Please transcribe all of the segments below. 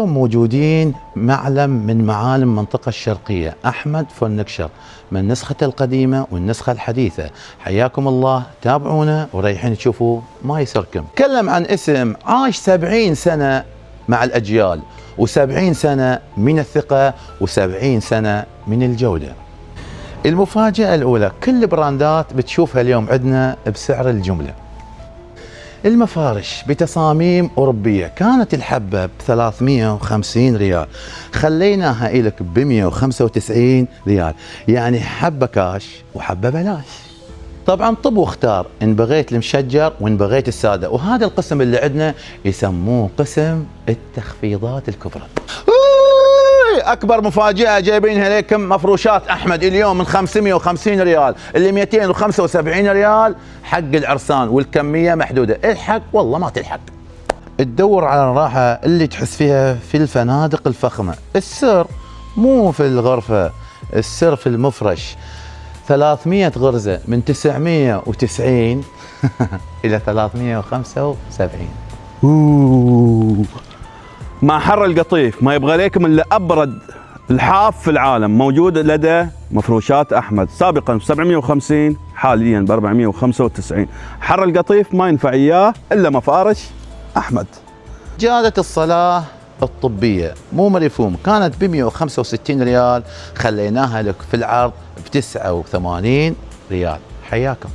موجودين معلم من معالم المنطقة الشرقية، أحمد فورنكشر، من نسخته القديمة والنسخة الحديثة. حياكم الله، تابعونا وريحين تشوفوا ما يسركم. تكلم عن اسم عاش 70 سنة مع الأجيال، و70 سنة من الثقة، و70 سنة من الجودة. المفاجأة الأولى، كل براندات بتشوفها اليوم عندنا بسعر الجملة. المفارش بتصاميم أوروبية، كانت الحبة ب 350 ريال، خليناها إلك ب 195 ريال، يعني حبة كاش وحبة بلاش. طبعا طب واختار، إن بغيت المشجر وإن بغيت السادة، وهذا القسم اللي عندنا يسموه قسم التخفيضات الكبرى. اكبر مفاجأة جايبينها لكم مفروشات احمد اليوم من 550 ريال، اللي 275 ريال حق العرسان، والكمية محدودة. الحق والله ما تلحق. تدور على الراحة اللي تحس فيها في الفنادق الفخمة. السر مو في الغرفة، السر في المفرش. 300 غرزة من 990 الى 375. مع حر القطيف ما يبغى لكم الا ابرد الحاف في العالم، موجود لدى مفروشات احمد، سابقا ب 750 حاليا ب 495. حر القطيف ما ينفع اياه الا مفارش احمد. جادة الصلاة الطبية مو مريفوم، كانت ب 165 ريال، خليناها لك في العرض ب 89 ريال. حياكم.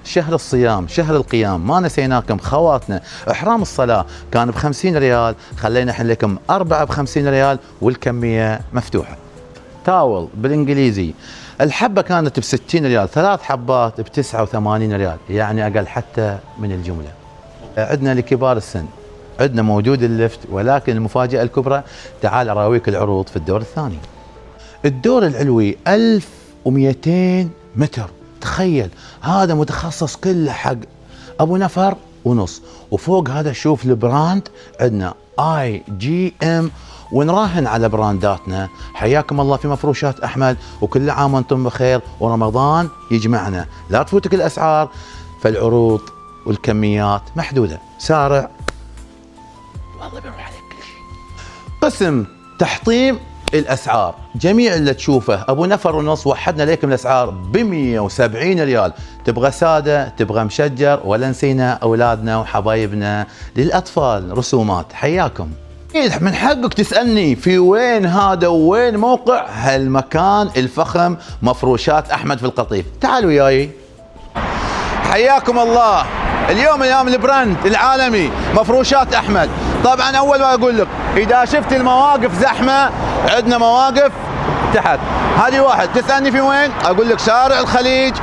شهر الصيام، شهر القيام، ما نسيناكم خواتنا. احرام الصلاة كان ب 50 ريال، خلينا احنا لكم 4 ب 50 ريال، والكمية مفتوحة. تاول بالانجليزي، الحبة كانت ب 60 ريال، 3 حبات ب 89 ريال، يعني اقل حتى من الجملة. عندنا لكبار السن، عندنا موجود اللفت، ولكن المفاجأة الكبرى، تعال اراويك العروض في الدور الثاني. الدور العلوي 1200 متر، تخيل هذا متخصص كله حق ابو نفر ونص. وفوق هذا شوف البراند، عندنا IGM، ونراهن على برانداتنا. حياكم الله في مفروشات احمد، وكل عام وانتم بخير، ورمضان يجمعنا. لا تفوتك الاسعار، فالعروض والكميات محدودة. سارع والله بيروح عليك كل شيء. قسم تحطيم الاسعار، جميع اللي تشوفه ابو نفر ونص، وحدنا لكم الاسعار ب 170 ريال. تبغى ساده، تبغى مشجر، ولا نسينا اولادنا وحبايبنا للاطفال رسومات. حياكم. من حقك تسالني في وين هذا وين موقع هالمكان الفخم مفروشات احمد في القطيف. تعالوا وياي. حياكم الله. اليوم ايام البراند العالمي مفروشات احمد. طبعا اول ما اقول لك، اذا شفت المواقف زحمه، عندنا مواقف تحت. هذه واحد تسالني في وين، اقول لك شارع الخليج،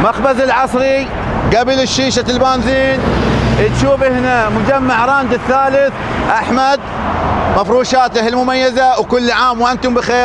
مخبز العصري، قبل الشيشه البنزين. تشوف هنا مجمع راند الثالث، احمد مفروشاته المميزه، وكل عام وانتم بخير.